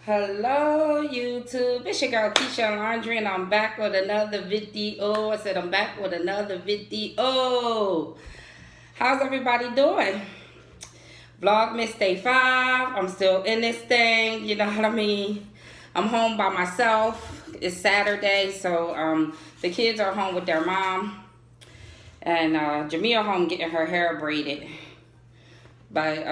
Hello YouTube, it's your girl Keisha Laundry and I'm back with another video. I said I'm back with another video. How's everybody doing? Vlogmas day 5. I'm still in this thing, you know what I mean? I'm home by myself. It's Saturday, so the kids are home with their mom. And Jamia home getting her hair braided by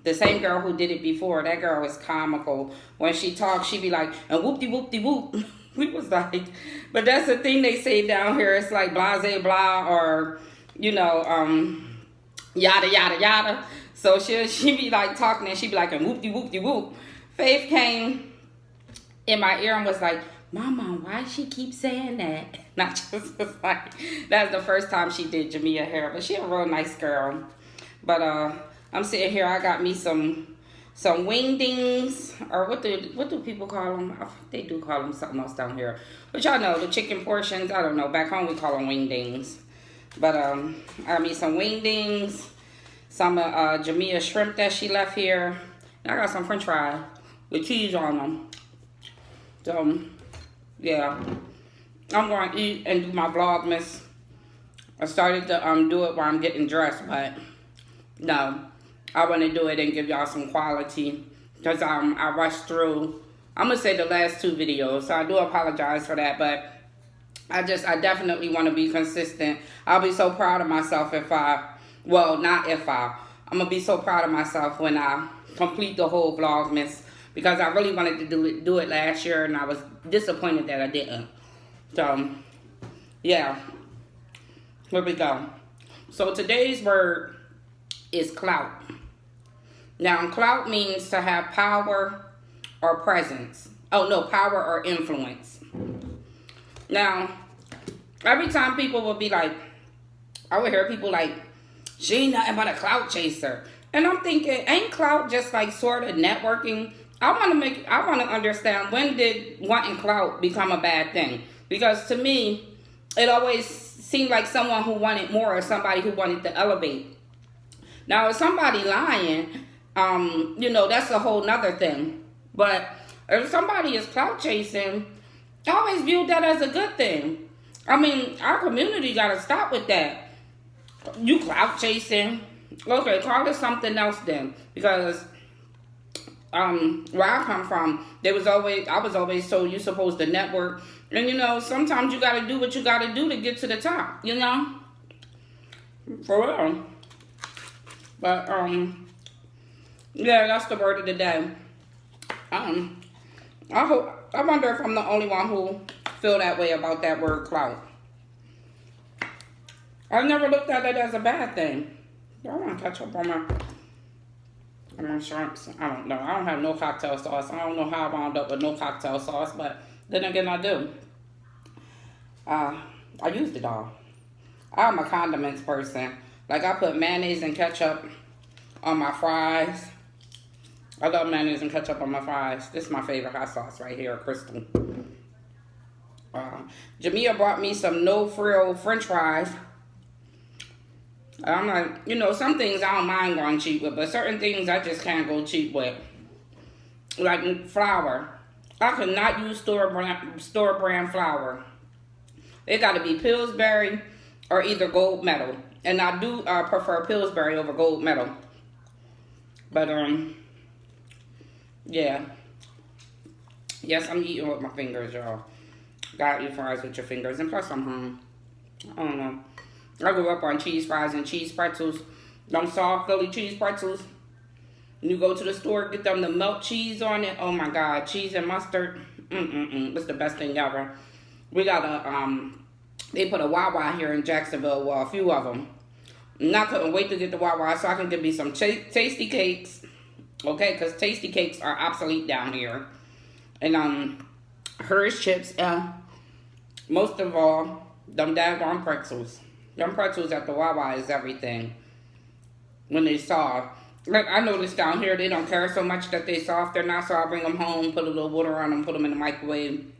the same girl who did it before. That girl is comical. When she talks, she be like, and whoop-de-whoop-de-whoop. We was like, but that's the thing they say down here. It's like blase blah or, you know, yada, yada, yada. So she be like talking and she be like, and whoop-de-whoop-de-whoop. Faith came in my ear and was like, Mama, why she keep saying that? Not just like, that's the first time she did Jamia hair. But she a real nice girl. But I'm sitting here. I got me some wingdings, or what do people call them? I think they do call them something else down here. But y'all know the chicken portions. I don't know. Back home we call them wingdings. But I got me some wingdings, some Jamia shrimp that she left here, and I got some French fries with cheese on them. So yeah, I'm going to eat and do my Vlogmas. I started to do it while I'm getting dressed, but no, I want to do it and give y'all some quality because I rushed through, I'm going to say the last 2 videos, so I do apologize for that, but I definitely want to be consistent. I'll be so proud of myself I'm going to be so proud of myself when I complete the whole Vlogmas because I really wanted to do it last year and I was disappointed that I didn't. So, yeah, here we go. So today's word is clout. Now, clout means to have power or presence. Oh, no, power or influence. Now, every time people will be like, I would hear people like, she ain't nothing but a clout chaser. And I'm thinking, ain't clout just like sort of networking? I want to understand, when did wanting clout become a bad thing? Because to me, it always seemed like someone who wanted more or somebody who wanted to elevate. Now, if somebody lying, you know, that's a whole nother thing. But if somebody is clout chasing, I always viewed that as a good thing. I mean, our community got to stop with that. You clout chasing. Okay, call it something else then. Because where I come from, I was always told you're supposed to network. And, you know, sometimes you got to do what you got to do to get to the top, you know? For real. But, yeah, that's the word of the day. I wonder if I'm the only one who feel that way about that word clout. I never looked at it as a bad thing. I want to catch up on my shrimps. I don't know. I don't have no cocktail sauce. I don't know how I wound up with no cocktail sauce, but then again, I do. I used it all. I'm a condiments person. Like, I put mayonnaise and ketchup on my fries. I love mayonnaise and ketchup on my fries. This is my favorite hot sauce right here, Crystal. Jamia brought me some no-frill French fries. I'm like, you know, some things I don't mind going cheap with, but certain things I just can't go cheap with. Like flour. I could not use store brand flour. It got to be Pillsbury or either gold medal. And I do prefer Pillsbury over gold medal. But, yeah. Yes, I'm eating with my fingers, y'all. Gotta eat fries with your fingers. And plus, I'm hungry. I don't know. I grew up on cheese fries and cheese pretzels. Them soft Philly cheese pretzels. You go to the store, get them the melt cheese on it. Oh, my God. Cheese and mustard. It's the best thing ever. We got they put a Wawa here in Jacksonville. Well, a few of them. And I couldn't wait to get the Wawa so I can get me some tasty cakes. Okay, because tasty cakes are obsolete down here. And Hershey chips. Most of all, them daggone pretzels. Them pretzels at the Wawa is everything. When they soft. Like, I noticed down here, they don't care so much that they soft. They're not, so I bring them home, put a little water on them, put them in the microwave.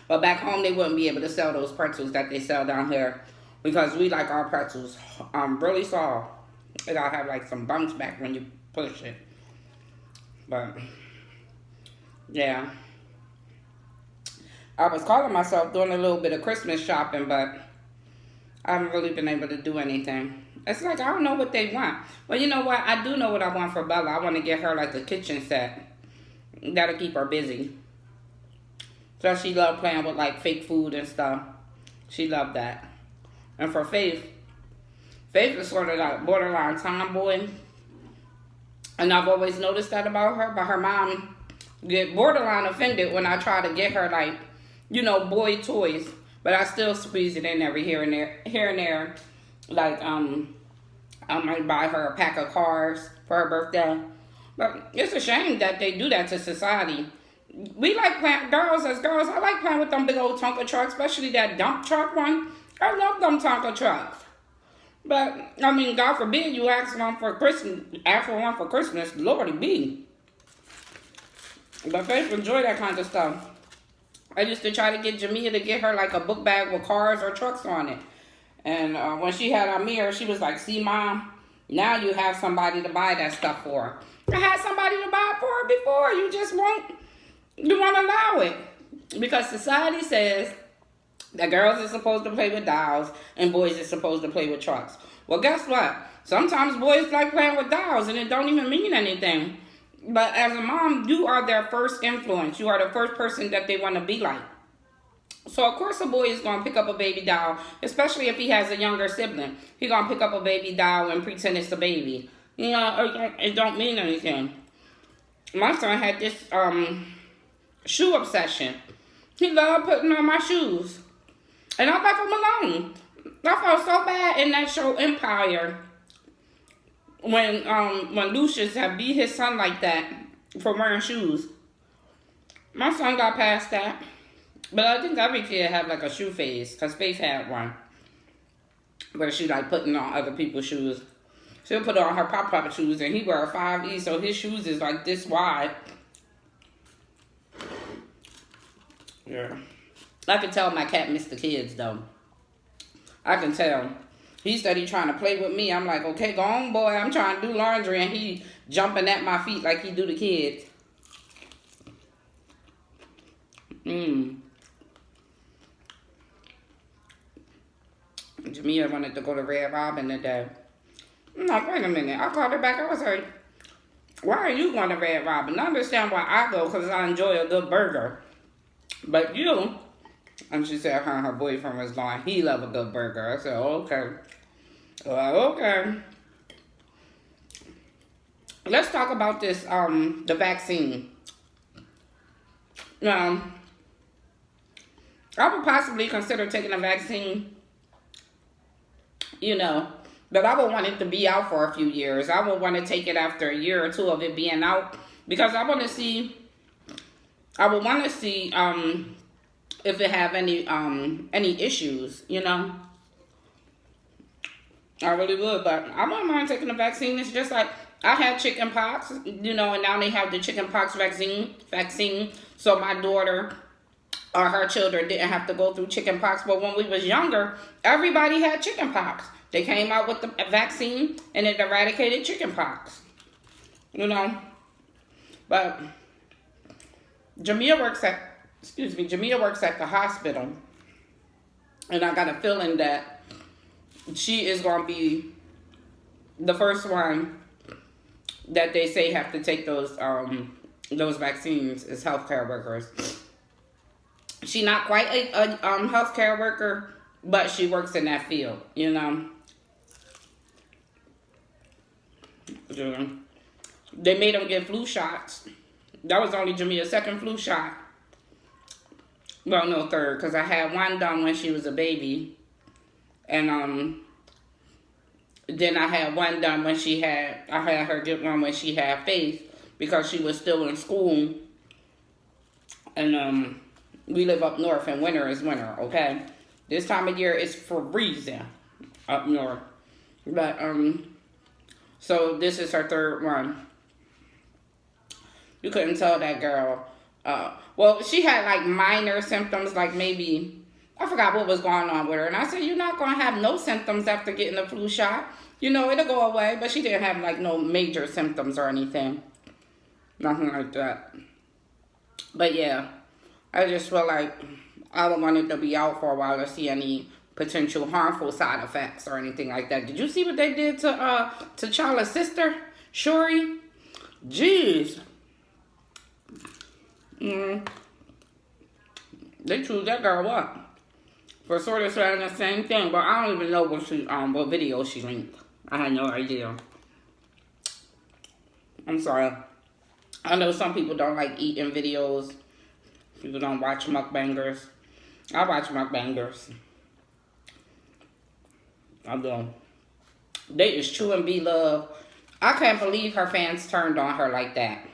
But back home, they wouldn't be able to sell those pretzels that they sell down here. Because we like our pretzels really soft. It gotta have like some bounce back when you push it. But Yeah. I was calling myself doing a little bit of Christmas shopping, but I haven't really been able to do anything. It's like, I don't know what they want. Well, you know what? I do know what I want for Bella. I want to get her like a kitchen set. That'll keep her busy. So she loved playing with like fake food and stuff. She loved that. And for Faith is sort of like borderline tomboy. And I've always noticed that about her. But her mom get borderline offended when I try to get her like, you know, boy toys. But I still squeeze it in every here and there. Like, I might buy her a pack of cars for her birthday. But it's a shame that they do that to society. We like playing, girls as girls, I like playing with them big old Tonka trucks, especially that dump truck one. I love them Tonka trucks. But, I mean, God forbid you ask for one for Christmas, Lordy be. But Faith enjoy that kind of stuff. I used to try to get Jamia to get her like a book bag with cars or trucks on it. And when she had Amir, she was like, see, Mom, now you have somebody to buy that stuff for. I had somebody to buy it for before. You just won't allow it. Because society says that girls are supposed to play with dolls and boys are supposed to play with trucks. Well, guess what? Sometimes boys like playing with dolls and it don't even mean anything. But as a mom, you are their first influence. You are the first person that they want to be like. So, of course, a boy is going to pick up a baby doll, especially if he has a younger sibling. He's going to pick up a baby doll and pretend it's a baby. You know, it don't mean anything. My son had this shoe obsession. He loved putting on my shoes. And I left him alone. I felt so bad in that show Empire when Lucius had beat his son like that for wearing shoes. My son got past that. But I think every kid had like a shoe phase, because Faith had one. Where she like putting on other people's shoes. She'll put on her pop-pop shoes and he wear a 5E, so his shoes is like this wide. Yeah. I can tell my cat missed the kids though. I can tell. He said he trying to play with me. I'm like, okay, go on, boy. I'm trying to do laundry. And he jumping at my feet like he do the kids. Jamia wanted to go to Red Robin today. I'm like, wait a minute. I called her back. I was like, why are you going to Red Robin? I understand why I go, because I enjoy a good burger. But you... And she said her and her boyfriend was going, he love a good burger. I said, okay. Well, okay. Let's talk about this, the vaccine. Now, I would possibly consider taking a vaccine, you know, but I would want it to be out for a few years. I would want to take it after a year or two of it being out, because I want to see, if it have any issues, you know. I really would, but I wouldn't mind taking the vaccine. It's just like, I had chicken pox, you know, and now they have the chicken pox vaccine, so my daughter or her children didn't have to go through chicken pox. But when we was younger, everybody had chicken pox. They came out with the vaccine and it eradicated chicken pox, you know. But Jamia works at the hospital, and I got a feeling that she is going to be the first one that they say have to take those vaccines as healthcare workers. She's not quite a healthcare worker, but she works in that field, you know. They made them get flu shots. That was only Jamia's second flu shot. Well, no, third, because I had one done when she was a baby. And then I had one done when I had her get one when she had Faith, because she was still in school. And we live up north, and winter is winter, okay? This time of year it's freezing up north. But, so this is her third one. You couldn't tell that girl. Well, she had like minor symptoms, like maybe, I forgot what was going on with her. And I said, you're not going to have no symptoms after getting the flu shot. You know, it'll go away. But she didn't have like no major symptoms or anything. Nothing like that. But yeah, I just feel like I don't want it to be out for a while to see any potential harmful side effects or anything like that. Did you see what they did to T'Challa's sister, Shuri? Jeez. They chewed that girl up for sort of saying the same thing, but I don't even know what video she linked. I had no idea. I'm sorry. I know some people don't like eating videos. People don't watch mukbangers. I watch mukbangers. I do. They is true and be love. I can't believe her fans turned on her like that.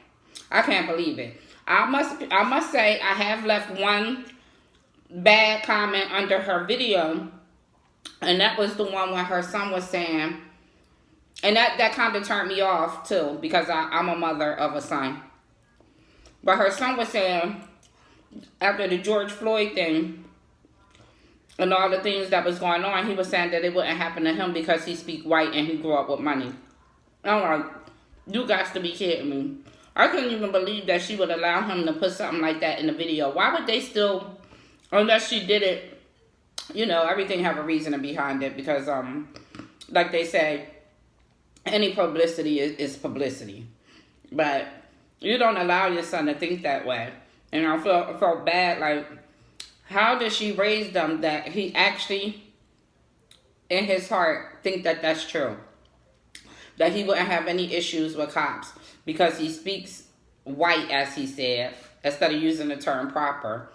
I can't believe it. I must say I have left one bad comment under her video, and that was the one when her son was saying, and that kind of turned me off too, because I'm a mother of a son. But her son was saying, after the George Floyd thing and all the things that was going on, he was saying that it wouldn't happen to him because he speak white and he grew up with money. I'm like, you got to be kidding me. I couldn't even believe that she would allow him to put something like that in the video. Why would they still, unless she did it, you know, everything have a reason behind it, because like they say, any publicity is publicity. But you don't allow your son to think that way. And I felt bad, like, how did she raise them that he actually, in his heart, think that that's true? That he wouldn't have any issues with cops because he speaks white, as he said, instead of using the term proper,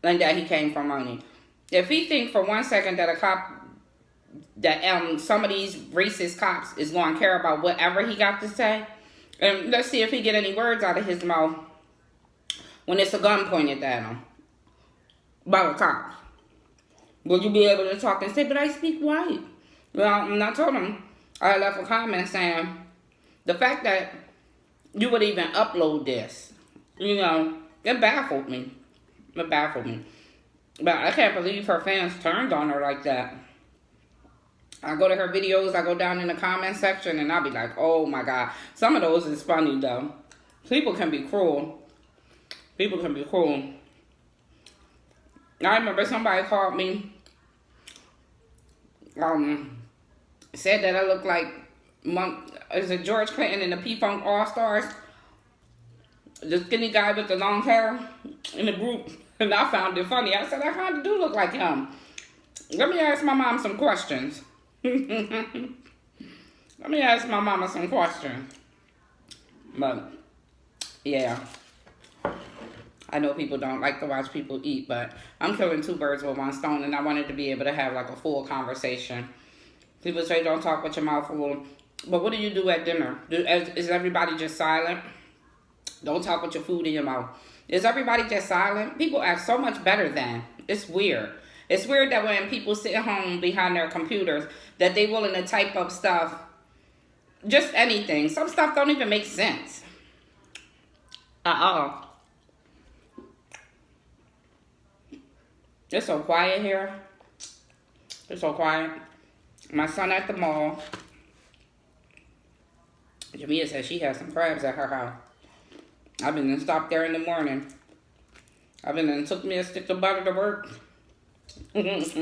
and that he came from money. If he think for 1 second that a cop, that some of these racist cops is going to care about whatever he got to say, and let's see if he get any words out of his mouth when it's a gun pointed at him by a cop. Will you be able to talk and say, but I speak white? Well, and I told him, I left a comment saying, the fact that you would even upload this, you know, it baffled me. It baffled me. But I can't believe her fans turned on her like that. I go to her videos, I go down in the comment section, and I'll be like, oh my God. Some of those is funny, though. People can be cruel. People can be cruel. I remember somebody called me, said that I look like is it George Clinton in the P-Funk All-Stars? The skinny guy with the long hair in the group. And I found it funny. I said, I kind of do look like him. Let me ask my mom some questions. Let me ask my mama some questions. But, yeah. I know people don't like to watch people eat, but I'm killing two birds with one stone, and I wanted to be able to have like a full conversation. People say don't talk with your mouth full, but what do you do at dinner? Is everybody just silent? Don't talk with your food in your mouth. Is everybody just silent? People act so much better than. It's weird. It's weird that when people sit home behind their computers, that they willing to type up stuff, just anything. Some stuff don't even make sense. It's so quiet here. It's so quiet. My son at the mall. Jamia says she has some crabs at her house. I've been and stopped there in the morning. I've been and took me a stick of butter to work. It's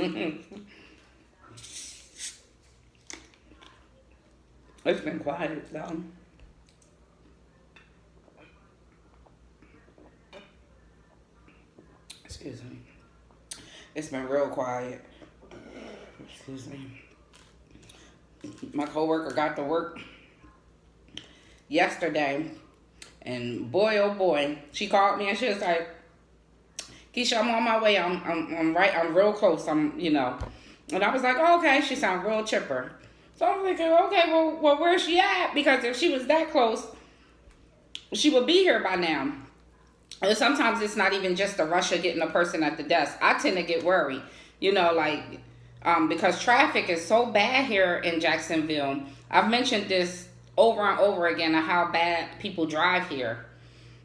been quiet though. Excuse me. It's been real quiet. Excuse me. My coworker got to work yesterday, and boy, oh boy, she called me and she was like, Keisha, I'm on my way. I'm real close. You know. And I was like, oh, okay. She sounded real chipper. So I was like, okay, well, where's she at? Because if she was that close, she would be here by now. And sometimes it's not even just the rush of getting a person at the desk. I tend to get worried, you know, like, because traffic is so bad here in Jacksonville. I've mentioned this over and over again of how bad people drive here.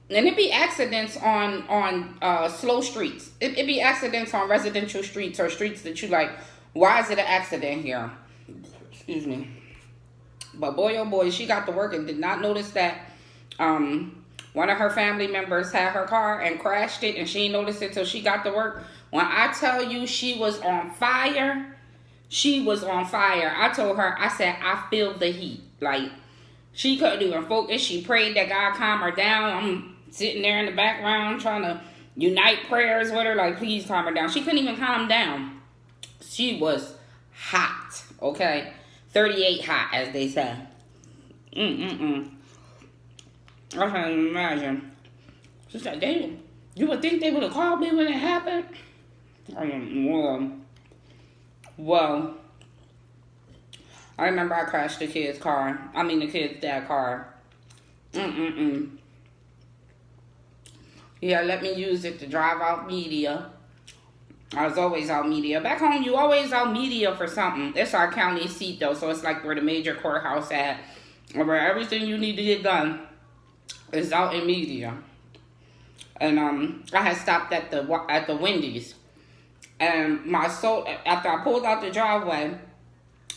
And it be accidents on slow streets. It be accidents on residential streets or streets that you like, why is it an accident here? Excuse me. But boy, oh boy, she got to work and did not notice that one of her family members had her car and crashed it, and she didn't notice it till she got to work. When I tell you she was on fire, she was on fire. I told her, I said, I feel the heat. Like, she couldn't even focus. She prayed that God calm her down. I'm sitting there in the background trying to unite prayers with her, like, please calm her down. She couldn't even calm down. She was hot, okay? 38 hot, as they say. I can't even imagine. She said, damn, you would think they would have called me when it happened? Well, I remember I crashed the kid's car. I mean, the kid's dad's car. Yeah, let me use it to drive out media. I was always out media. Back home, you always out media for something. It's our county seat, though, so it's like where the major courthouse at, or where everything you need to get done is out in media. And I had stopped at the Wendy's, and my soda, after I pulled out the driveway,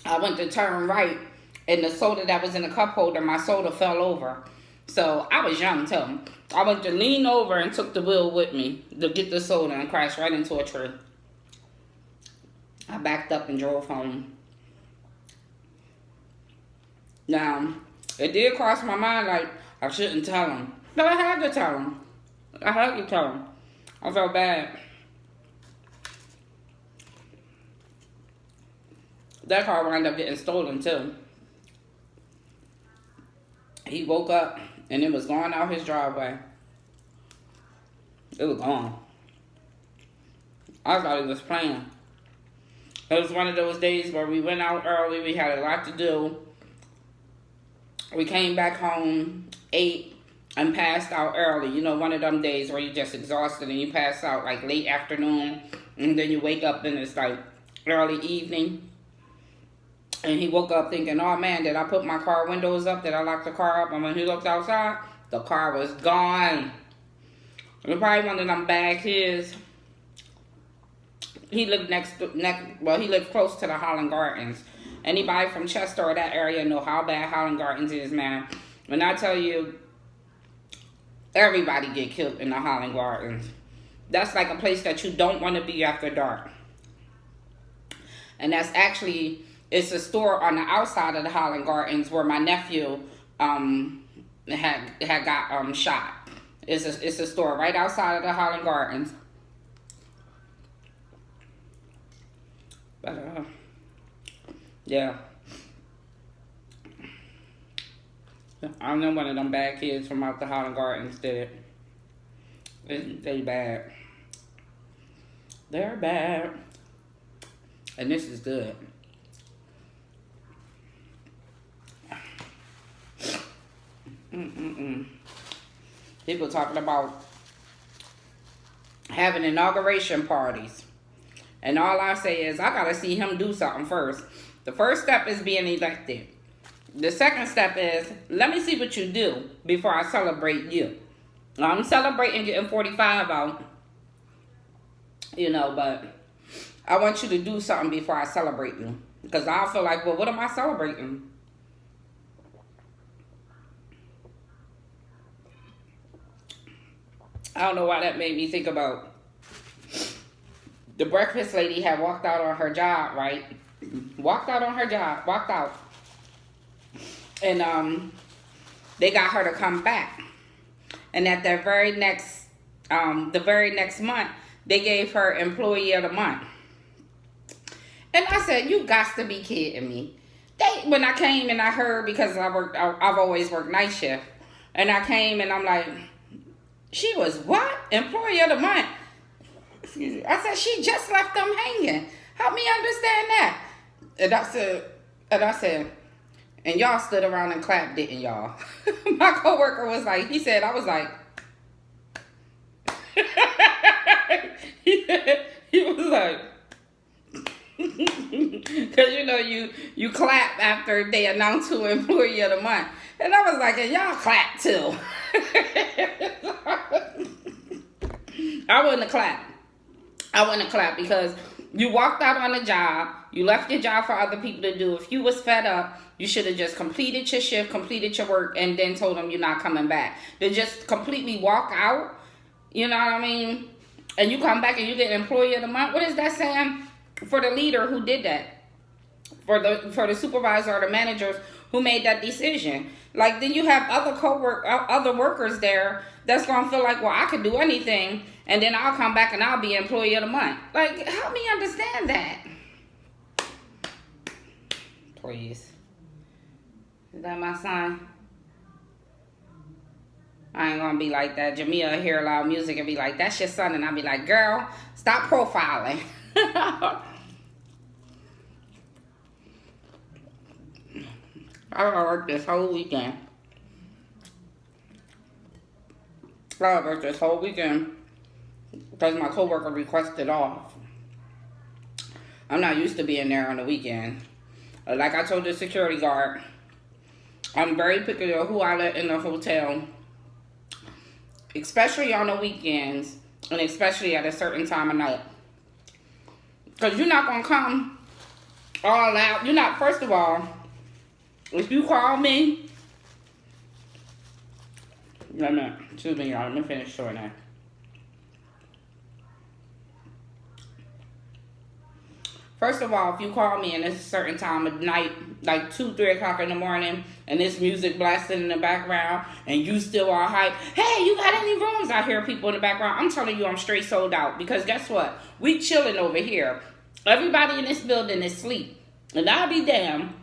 I went to turn right, and the soda that was in the cup holder, my soda fell over. So I was young too. I went to lean over and took the wheel with me to get the soda and crashed right into a tree. I backed up and drove home. Now, it did cross my mind, like, I shouldn't tell him. But I had to tell him. I had to tell him. I felt bad. That car wound up getting stolen too. He woke up and it was going out his driveway. It was gone. I thought he was playing. It was one of those days where we went out early. We had a lot to do. We came back home, ate, and passed out early. You know, one of them days where you're just exhausted and you pass out like late afternoon. And then you wake up and it's like early evening. And he woke up thinking, oh man, did I put my car windows up? Did I lock the car up? And when he looked outside, the car was gone. It was probably one of them bad kids. He lived he lived close to the Holland Gardens. Anybody from Chester or that area know how bad Holland Gardens is, man. When I tell you, everybody get killed in the Holland Gardens. That's like a place that you don't want to be after dark. And that's actually, it's a store on the outside of the Holland Gardens where my nephew had got shot. It's a store right outside of the Holland Gardens. But yeah, I know one of them bad kids from out the Holland Gardens did it. They bad. They're bad. And this is good. People talking about having inauguration parties. And all I say is, I gotta see him do something first. The first step is being elected. The second step is, let me see what you do before I celebrate you. I'm celebrating getting 45 out, you know, but I want you to do something before I celebrate you. Because I feel like, well, what am I celebrating? I don't know why that made me think about the breakfast lady had walked out on her job, right? Walked out. And they got her to come back. And at the very next month, they gave her Employee of the Month. And I said, you got to be kidding me. When I came and I heard, because I've always worked night shift. And I came and I'm like, she was what? Employee of the Month. Excuse me. I said, she just left them hanging. Help me understand that. And I said, and y'all stood around and clapped, didn't y'all? My coworker was like, I was like, he was like, because you know you clap after they announce who Employee of the Month. And I was like, and y'all clap too. I wouldn't have clapped because you walked out on the job You left your job for other people to do. If you was fed up, you should have just completed your shift, completed your work, and then told them you're not coming back. To just completely walk out, you know what I mean? And you come back and you get Employee of the Month. What is that saying for the leader who did that? For the supervisor or the managers who made that decision. Like, then you have other workers there that's gonna feel like, well, I could do anything, and then I'll come back and I'll be Employee of the Month. Like, help me understand that, please. Is that my son? I ain't gonna be like that. Jamia hear loud music and be like, that's your son, and I'll be like, girl, stop profiling. I worked this whole weekend. I worked this whole weekend because my coworker requested off. I'm not used to being there on the weekend. Like I told the security guard, I'm very picky of who I let in the hotel, especially on the weekends, and especially at a certain time of night. Because you're not going to come all out. You're not, first of all, if you call me, excuse me, y'all, let me finish showing that. First of all, if you call me and it's a certain time of night, like 2, 3 o'clock in the morning, and this music blasting in the background, and you still are hype, hey, you got any rooms? I hear people in the background. I'm telling you, I'm straight sold out. Because guess what? We chilling over here. Everybody in this building is asleep. And I'll be damned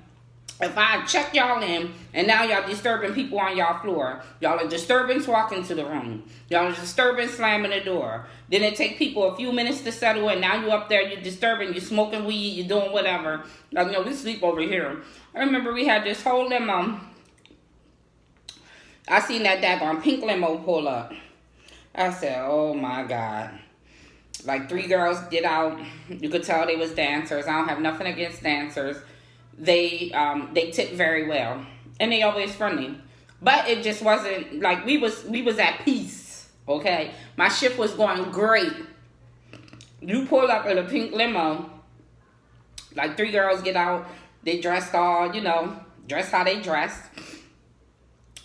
if I check y'all in, and now y'all disturbing people on y'all floor. Y'all are disturbance walking to the room. Y'all are disturbing slamming the door. Then it take people a few minutes to settle in. Now you up there, you're disturbing, you're smoking weed, you're doing whatever. Like, no, we sleep over here. I remember we had this whole limo. I seen that daggone pink limo pull up. I said, oh my God. Like 3 girls get out. You could tell they was dancers. I don't have nothing against dancers. They tip very well, and they always friendly, but it just wasn't like we was at peace. Okay, my shift was going great. You pull up in a pink limo, like 3 girls get out. They dressed all, dressed how they dressed.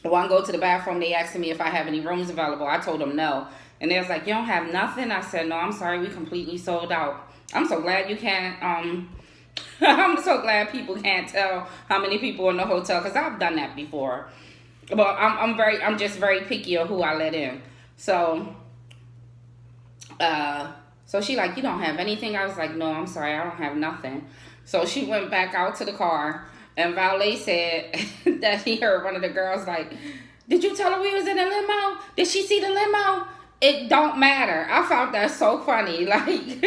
One go to the bathroom. They asked me if I have any rooms available. I told them no, and they was like, you don't have nothing? I said, no, I'm sorry, we completely sold out. I'm so glad you can't I'm so glad people can't tell how many people in the hotel, because I've done that before. But I'm just very picky of who I let in. So she like, you don't have anything? I was like, no, I'm sorry, I don't have nothing. So she went back out to the car, and Valet said that he heard one of the girls like, did you tell her we was in a limo? Did she see the limo? It don't matter. I found that so funny. Like,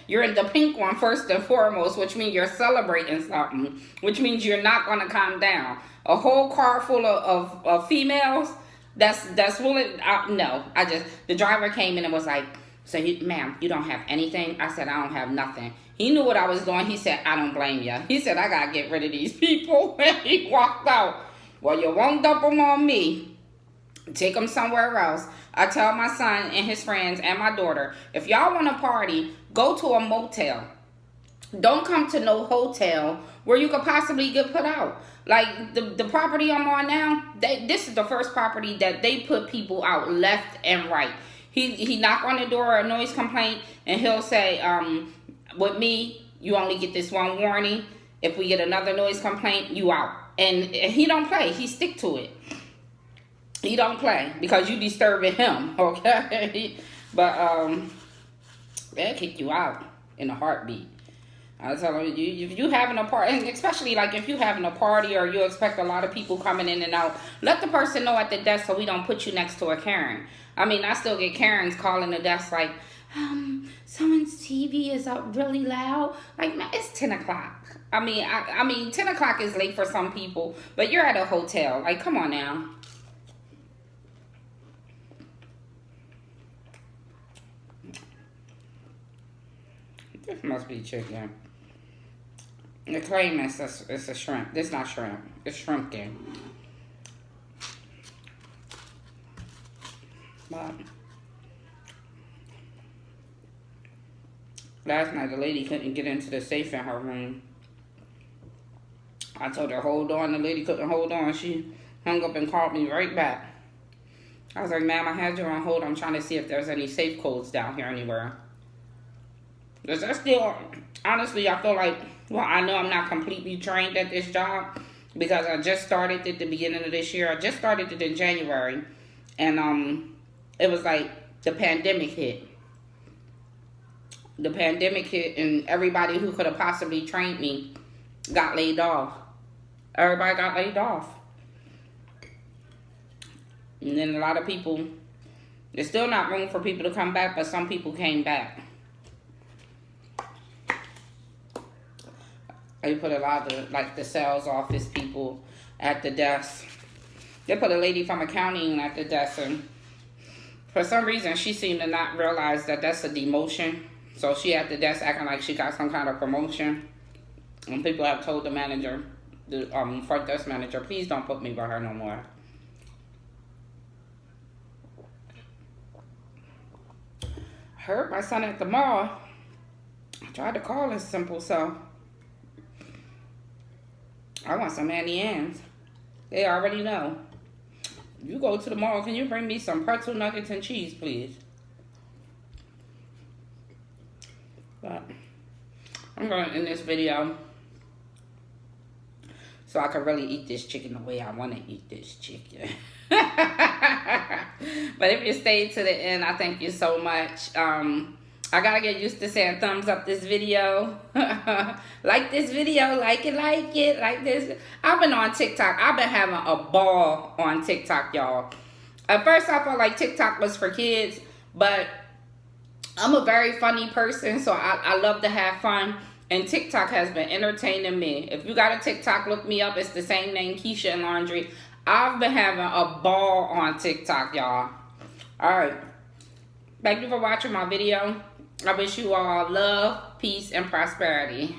you're in the pink one first and foremost, which means you're celebrating something, which means you're not going to calm down. A whole car full of females, that's willing. No, the driver came in and was like, so ma'am, you don't have anything? I said, I don't have nothing. He knew what I was doing. He said, I don't blame you. He said, I got to get rid of these people. And he walked out. Well, you won't dump them on me. Take them somewhere else. I tell my son and his friends and my daughter, if y'all want to party, go to a motel. Don't come to no hotel where you could possibly get put out. Like the property I'm on now, this is the first property that they put people out left and right. He knock on the door, a noise complaint, and he'll say, with me, you only get this one warning. If we get another noise complaint, you out. And he don't play. He stick to it. He don't play because you disturbing him, okay? But they'll kick you out in a heartbeat. I tell them, if you having a party, and especially like if you having a party or you expect a lot of people coming in and out, let the person know at the desk so we don't put you next to a Karen. I mean, I still get Karens calling the desk like, someone's TV is up really loud. Like, man, it's 10 o'clock. I mean, 10 o'clock is late for some people, but you're at a hotel. Like, come on now. This must be chicken. The claim is it's a shrimp. This is not shrimp. It's shrimpkin. But Last night, the lady couldn't get into the safe in her room. I told her, hold on. The lady couldn't hold on. She hung up and called me right back. I was like, ma'am, I had you on hold. I'm trying to see if there's any safe codes down here anywhere. Because I still, honestly, I feel like, well, I know I'm not completely trained at this job because I just started at the beginning of this year. I just started it in January. And it was like the pandemic hit. The pandemic hit and everybody who could have possibly trained me got laid off. Everybody got laid off. And then a lot of people, there's still not room for people to come back, but some people came back. They put a lot of, like, the sales office people at the desk. They put a lady from accounting at the desk, and for some reason, she seemed to not realize that that's a demotion. So she at the desk acting like she got some kind of promotion. And people have told the manager, the front desk manager, please don't put me by her no more. I heard my son at the mall. I tried to call his simple self. I want some Annie Ann's. They already know. You go to the mall, can you bring me some pretzel nuggets and cheese, please? But I'm going to end this video so I can really eat this chicken the way I want to eat this chicken. But if you stayed to the end, I thank you so much. I gotta get used to saying thumbs up this video. Like this video, like it, like this. I've been on TikTok. I've been having a ball on TikTok, y'all. At first, I felt like TikTok was for kids, but I'm a very funny person, so I love to have fun. And TikTok has been entertaining me. If you got a TikTok, look me up. It's the same name, Keisha and Laundry. I've been having a ball on TikTok, y'all. Alright. Thank you for watching my video. I wish you all love, peace, and prosperity.